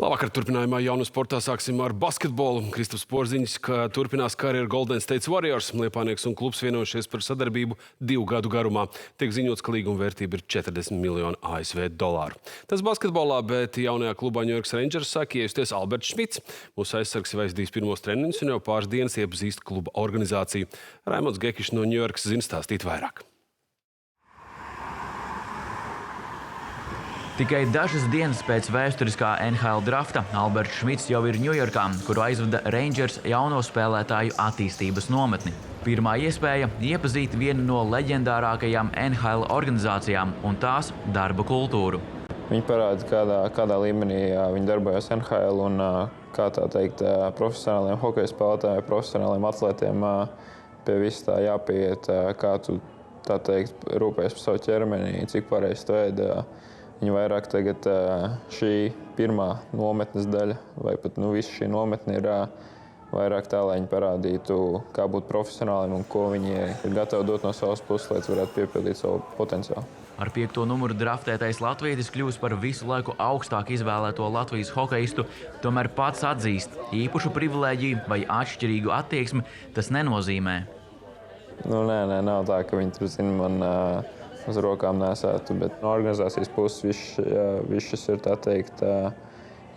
Labvakar, turpinājumā jaunu sportā sāksim ar basketbolu. Kristaps Porziņš turpinās karjeru Golden State Warriors. Liepājnieks un klubs vienojušies par sadarbību 2 gadu garumā. Tiek ziņots, ka līguma vērtība ir 40 miljoni ASV dolāru. Tas basketbolā, bet jaunajā klubā New York Rangers sāk iejusties Alberts Šmits. Mūsu aizsargs jau aizdīs pirmos treniņus un jau pāris dienas iepazīst kluba organizāciju. Raimonds Gekišs no New Yorkas zina stāstīt vairāk. Tikai dažas dienas pēc vēsturiskā NHL drafta Alberts Šmits jau ir Ņujorkā, kuru aizvada Rangers jauno spēlētāju attīstības nometni. Pirmā iespēja iepazīt vienu no leģendārākajām NHL organizācijām un tās darba kultūru. Viņi parāda, kādā līmenī viņi darbojas NHL un kā tā teikt profesionāliem hokeja spēlētājiem, profesionāliem atlētiem pie viss tā jāpieiet, kā tu tā teikt rūpējies par savu ķermeni, cik pareizi tu ēd. Viņi vairāk tagad šī pirmā nometnes daļa, vai pat visa šī nometne ir vairāk tā, lai viņi parādītu, kā būt profesionāliem un ko viņi ir gatavi dot no savas puses, lai varētu piepildīt savu potenciālu. Ar 5. numuru draftētais latvietis kļūs par visu laiku augstāk izvēlēto Latvijas hokeistu, tomēr pats atzīst, īpašu privilēģiju vai atšķirīgu attieksmi tas nenozīmē. Nē, nav tā, ka viņi tur zina man uz rokām nesētu, bet no organizācijas puses viss šis ir tā teikt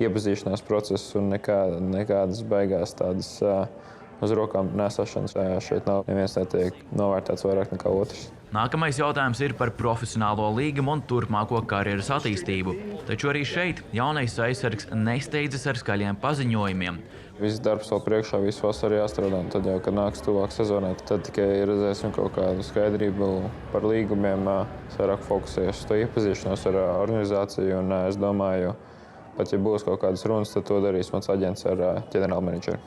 iepazīšanās process un nekādas beigās tādas uz rokām nesāšanas. Šeit neviens netiek novērtēts vairāk nekā otrs. Nākamais jautājums ir par profesionālo līgumu un turpmāko karjeras attīstību. Taču arī šeit jaunais aizsargs nesteidzas ar skaļiem paziņojumiem. Viss darbs vēl priekšā, visu vasaru jāstrādā, un tad jau, kad nāks tuvāk sezonai, tad tikai redzēsim kaut kādu skaidrību par līgumiem. Es vairāk fokusējos uz to iepazīšanos ar organizāciju, un es domāju, pat ja būs kaut kādas runas, tad to darīs mans aģents ar ģenerālmenedžeru.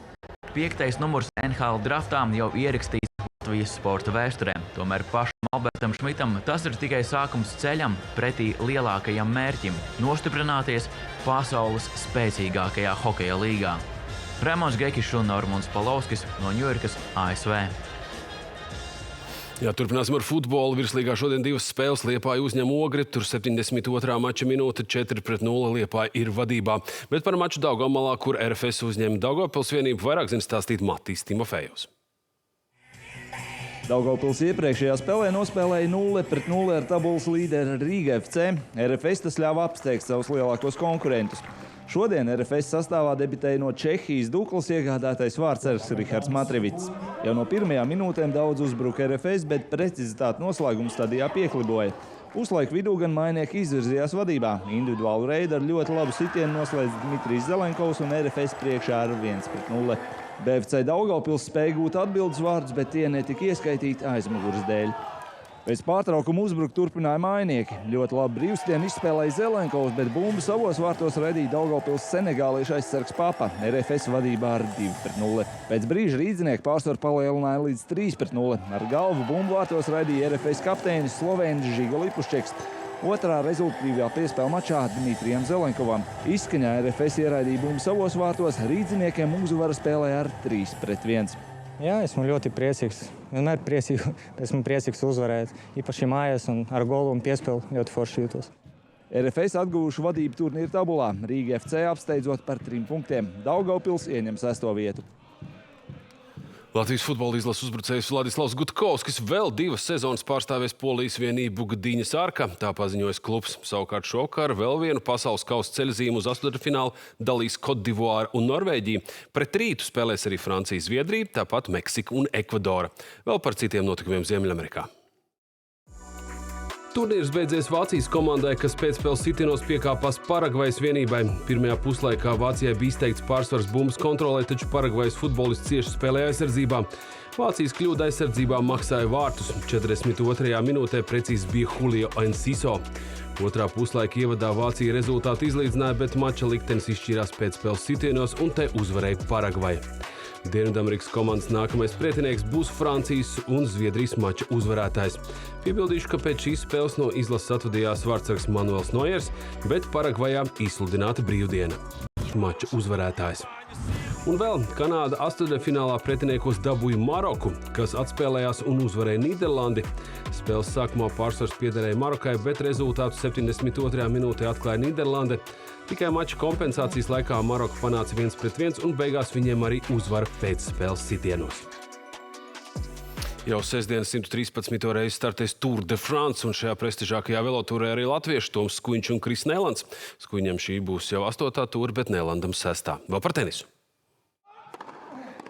5. numurs NHL draftā jau ierakstīts Latvijas sporta vēsturē. Tomēr pašam Albertam Šmitam tas ir tikai sākums ceļam pretī lielākajam mērķim – nostiprināties pasaules spēcīgākajā hokeja līgā. Raimonds Gekišs un Normons Palovskis no Ņujorkas, ASV. Turpināsim ar futbolu. Virslīgā šodien 2 spēles. Liepāja uzņem Ogri. Tur 72. mača minūte 4-0 Liepāja ir vadībā. Bet par maču Daugavmalā, kur RFS uzņem Daugavpils vienību, vairāk zina stāstīt Matīs Timofejovs. Daugavpils iepriekšējā spēlē nospēlēja 0-0 ar tabulas līderi Rīga FC. RFS tas ļāva apsteigt savus lielākos konkurentus. Šodien RFS sastāvā debitēja no Čehijas Duklas iegādātais vārdsargs Rihards Matrevits. Jau no pirmajām minūtēm daudz uzbruka RFS, bet precizitāte noslēguma stadijā piekliboja. Puslaika vidū gan mainieki izvirzījās vadībā. Individuālu reidu ar ļoti labu sitienu noslēdz Dmitrijs Zelenkovs un RFS priekšā ar 1-0. BFC Daugavpils spēja gūt atbildes vārdus, bet tie netika ieskaitīti aizmuguras dēļ. Pēc pārtraukuma uzbruka turpināja mainieki. Ļoti labi brīvstienu izspēlēja Zelenkovs, bet bumbu savos vārtos redīja Daugavpils senegāliešu aizsargs Papa, RFS vadībā ar 2-0. Pēc brīža rīdzinieki pārsvaru palielināja līdz 3-0. Ar galvu bumbu vārtos redīja RFS kapteinis Slovēnis Žiga Lipušķeks. Otrā rezultatīvā piespēle mačā Dmitrijam Zelenkovam. Izskaņā RFS ieraidīja bumbu savos vārtos, rīdziniekiem uzvara spēlē ar 3-1. Jā, esmu ļoti priecīgs. Vienmēr esmu priecīgs uzvarēt. Īpaši mājās un ar golu un piespēli ļoti forši jūtos. RFS atguvuši vadību turnīra tabulā. Rīga FC apsteidzot par 3 punktiem. Daugavpils ieņem 6. vietu. Latvijas futbola izlases uzbrucējs Vladislavs Gutkovskis vēl 2 sezonas pārstāvēs Polijas vienību Gdyņas Arka. Tā paziņojas klubs. Savukārt šovakar vēl vienu pasaules kausa ceļzīmu uz 8. dalīs Kotdivāra un Norvēģija. Pret rītu spēlēs arī Francija, Zviedrija, tāpat Meksika un Ekvadora. Vēl par citiem notikumiem Ziemeļamerikā. Turnīrs beidzies Vācijas komandai, kas pēcspēles sitienos piekāpās Paragvajas vienībai. Pirmajā puslaikā Vācijai bija izteikts pārsvars bumbas kontrolē, taču Paragvajas futbolists cieši spēlēja aizsardzībā. Vācijas kļūda aizsardzībā maksāja vārtus. 42. minūtē precīzi bija Julio Enciso. Otrā puslaika ievadā Vācija rezultātu izlīdzināja, bet mača liktenis izšķīrās pēcspēles sitienos un te uzvarēja Paragvaja. Dienvidamerikas komandas nākamais pretinieks būs Francijas un Zviedrijas mača uzvarētājs. Piebildīšu, ka pēc šīs spēles no izlases atvadījās vārdsargs Manuels Nojers, bet Paragvajā izsludināta brīvdiena. Mača uzvarētājs. Un vēl Kanāda astotdaļfinālā pretiniekos dabūja Maroku, kas atspēlējās un uzvarēja Nīderlandi. Spēles sākumā pārsvars piederēja Marokai, bet rezultātu 72. minūtē atklāja Nīderlande. Tikai mača kompensācijas laikā Maroka panāca 1-1 un beigās viņiem arī uzvara pēcspēles sitienos. Jau sestdienas 113. reizi startēs Tour de France, un šajā prestižākajā velotūrē arī latvieši Toms Skuiņš un Kris Nēlands. Skuiņam šī būs jau 8. tūra, bet Nēlandam 6. Vēl par tenisu.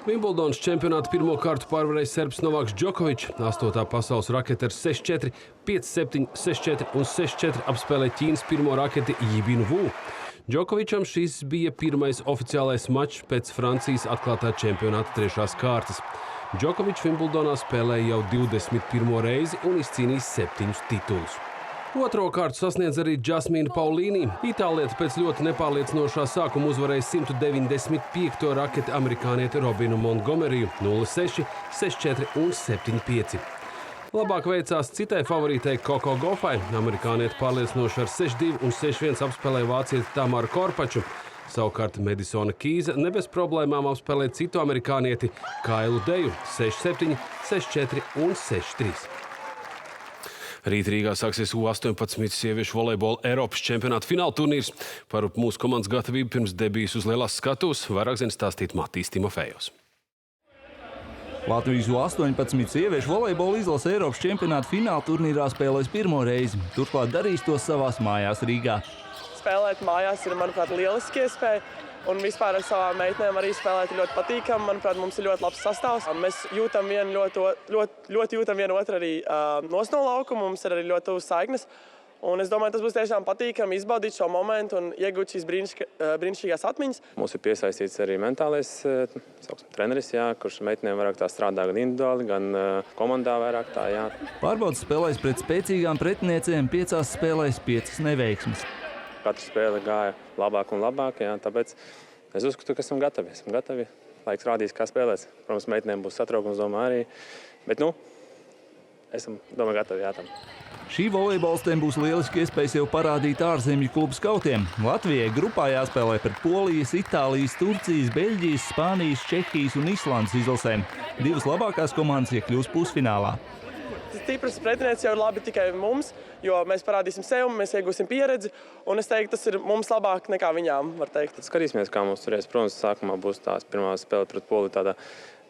Wimbledonas čempionāta pirmo kārtu pārvarēja serbs Novaks Džokovičs. 8. pasaules rakete ar 6-4, 5-7, 6-4 un 6-4 apspēlē Ķīnas pirmo raketi Yibin Wu. Džokovičam šis bija pirmais oficiālais mačs pēc Francijas atklātā čempionāta 3. kārtas. Džokovičs Wimbledonā spēlēja jau 21. reizi un izcīnījis 7 titulus. Otro kārtu sasniedz arī Jasmīna Paulīni. Itālieta pēc ļoti nepārliecinošā sākuma uzvarēja 195. raketi amerikānieti Robinu Montgomeriju 0-6, 6-4 un 7-5. Labāk veicās citai favorītei Koko Gofai. Amerikānieti pārliecinoši ar 6-2 un 6-1 apspēlēja vācieti Tamaru Korpaču. Savukārt Medisona Kīze ne bez problēmām apspēlē citu amerikānieti Kailu Deju 6-7, 6-4 un 6-3. Rīt Rīgā sāksies U18 sieviešu volejbola Eiropas čempionāta fināla turnīrs. Par mūsu komandas gatavību pirms debijas uz lielās skatuves vairāk zina stāstīt Matīs Timofejovs. Latvijas U18 sieviešu volejbola izlase Eiropas čempionāta fināla turnīrā spēlēs pirmo reizi. Turklāt darīs to savās mājās Rīgā. Spēlēt mājās ir, manuprāt, lieliski iespēja. Un vispār ar savām meitnēm arī spēlēt ļoti patīkami. Manuprāt, mums ir ļoti labs sastāvs. Mēs jūtam ļoti jūtam vienu otru arī nos no laukuma. Mums ir arī ļoti tuvas saiknes. Un es domāju, tas būs tiešām patīkami izbaudīt šo momentu un iegūt šīs brīnišķīgās atmiņas. Mums ir piesaistīts arī mentālais treneris, kurš meitenēm vairāk tā strādā gan individuāli, gan komandā vairāk tā, jā. Pārbaudas spēlēs pret spēcīgām pretiniecēm 5 spēlēs 5 neveiksmes. Katra spēle gāja labāk un labāk, jā, tāpēc es uzskatu, ka esam gatavi. Laiks rādīs, kā spēlēs. Protams, meitenēm būs satraukums, domāju arī, bet, esam, domāju, gatavi, jā, tam. Šī volejbolstiem būs lieliski iespējas jau parādīt ārzemju klubu skautiem. Latvijai grupā jāspēlē pret Polijas, Itālijas, Turcijas, Beļģijas, Spānijas, Čehijas un Islandes izlasēm. 2 labākās komandas iekļūs pusfinālā. Stipras pretinieks jau ir labi tikai mums, jo mēs parādīsim sevi, mēs iegūsim pieredzi, un es teiktu, tas ir mums labāk nekā viņām, var teikt. Skatīsimies, kā mums turies. Protams, sākumā būs tās pirmā spēle pret Poliju, tāda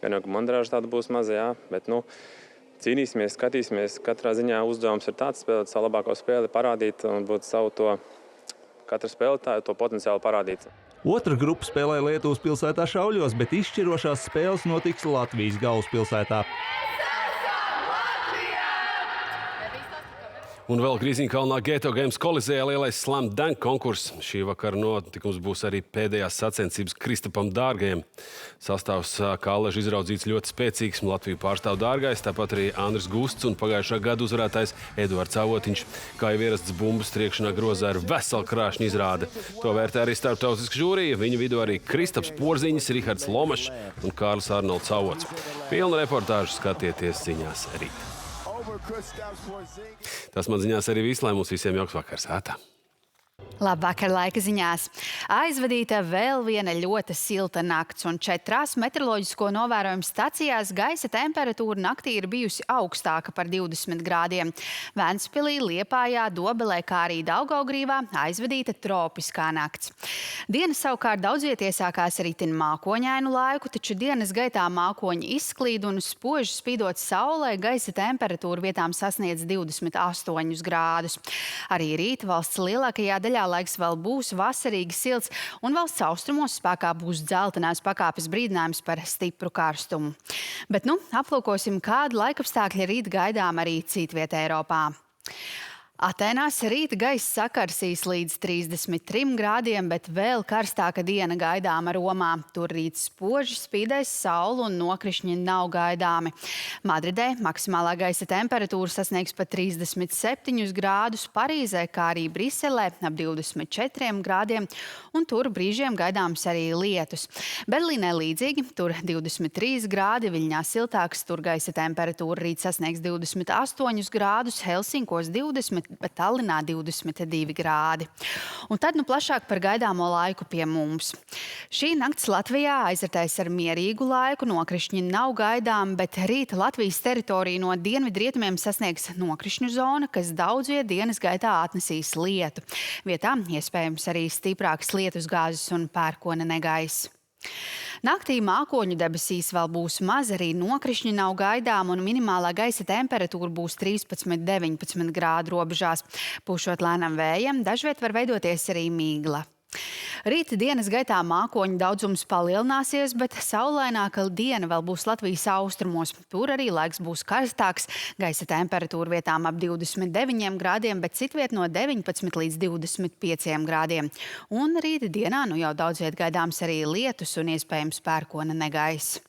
gan jau mandrāža tāda būs maza, jā, bet, cīnīsimies, skatīsimies. Katrā ziņā uzdevums ir tāds spēlēt savu labāko spēli, parādīt un būt savu to, katra spēlētāju to potenciālu parādīt. Otra grupa spēlē Lietuvas pilsētā Šauļos, bet izšķirošās spēles notiks Latvijas galvaspilsētā. Un vēl Grīziņkalnā Geto Games Kolizejā lielais slam dunk konkurss. Šī vakara notikums būs arī pēdējās sacensības Kristapam Dārgajam. Sastāvs kā allaži izraudzīts ļoti spēcīgs. Latviju pārstāv Dārgais, tāpat arī Andris Gusts un pagājušā gada uzvarētājs Eduards Avotiņš. Kā jau ierasts bumbas triekšanā grozā ir vesela krāšņa izrāde. To vērtē arī starptautiska žūrija. Viņa vidū arī Kristaps Porziņš, Rihards Lomašs un Kārlis Arnolds Avots. Pilna reportāža skatieties ziņās rīt. Tas man ziņās arī viss, lai mums visiem jauks vakars. Ātā! Labvakar laika ziņās. Aizvadīta vēl viena ļoti silta nakts, un 4 meteoroloģisko novērojumu stacijās gaisa temperatūra naktī ir bijusi augstāka par 20 grādiem. Ventspilī, Liepājā, Dobelē, kā arī Daugavgrīvā aizvadīta tropiskā nakts. Diena savukārt daudzviet iesākās ritin mākoņainu laiku, taču dienas gaitā mākoņi izklīd un spoži spīdot saulē gaisa temperatūra vietām sasniedz 28 grādus. Arī rīt valsts lielākajā daļā laiks vēl būs vasarīgi silts, un valsts austrumos spēkā būs dzeltenās pakāpes brīdinājums par stipru karstumu. Bet aplūkosim, kādu laikapstākļi rīt gaidām arī citvietē Eiropā. Atēnās rīt gaiss sakarsīs līdz 33 grādiem, bet vēl karstāka diena gaidāma Romā. Tur rīt spoži spīdēs saule un nokrišņi nav gaidāmi. Madridē maksimālā gaisa temperatūra sasniegs pat 37 grādus, Parīzē, kā arī Briselē ap 24 grādiem, un tur brīžiem gaidāms arī lietus. Berlīnē līdzīgi, tur 23 grādi, Viļņā siltāks, tur gaisa temperatūra rīt sasniegs 28 grādus, Helsinkos 20, bet Tallinā 22 grādi. Un tad plašāk par gaidāmo laiku pie mums. Šī nakts Latvijā aizritēs ar mierīgu laiku, nokrišņi nav gaidām, bet rīt Latvijas teritoriju no dienvidrietumiem sasniegs nokrišņu zona, kas daudz viet dienas gaitā atnesīs lietu. Vietā iespējams arī stiprāks lietusgāzes un pērkona negaiss. Naktī mākoņu debesīs vēl būs maz, arī nokrišņi nav gaidām un minimālā gaisa temperatūra būs 13–19 grādu robežās. Pūšot lēnam vējam, dažviet var veidoties arī mīgla. Rīt dienas gaitā mākoņu daudzums palielināsies, bet saulaināka diena vēl būs Latvijas austrumos. Tur arī laiks būs karstāks, gaisa temperatūra vietām ap 29 grādiem, bet citviet no 19–25 grādiem. Un rīta dienā jau daudz viet gaidāms arī lietus un iespējams pērkona negaiss.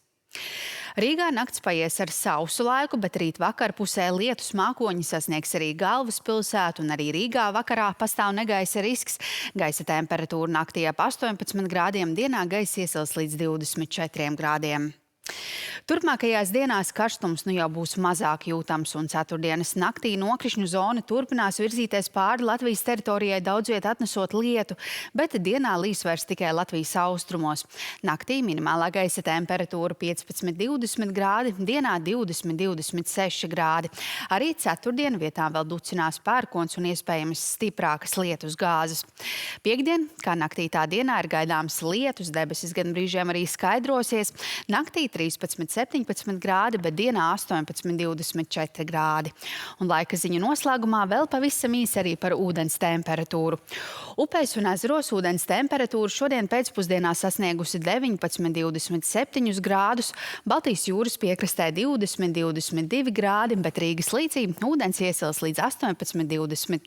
Rīgā nakts paies ar sausu laiku, bet rīt vakar pusē lietus mākoņi sasniegs arī galvaspilsētu, un arī Rīgā vakarā pastāv negaisa risks. Gaisa temperatūra naktī ap 18 grādiem, dienā gaisa iesils līdz 24 grādiem. Turpmākajās dienās karstums jau būs mazāk jūtams, un ceturtdienas naktī nokrišņu zona turpinās virzīties pāri Latvijas teritorijai, daudz viet atnesot lietu, bet dienā līs vairs tikai Latvijas austrumos. Naktī minimālā gaisa temperatūra 15–20 grādi, dienā 20–26 grādi. Arī ceturtdien vietām vēl ducinās pērkons un iespējams stiprākas lietusgāzes. Piektdien, kā naktī tā dienā, ir gaidāms lietus, debesis gan brīžiem arī skaidrosies. Naktī 13–17 grādi, bet dienā 18–24 grādi. Un laika ziņu noslēgumā vēl pavisam īsi arī par ūdens temperatūru. Upēs un ezeros ūdens temperatūra šodien pēcpusdienā sasniegusi 19–27 grādus, Baltijas jūras piekrastē 20–22 grādi, bet Rīgas līcī ūdens iesils līdz 18–23.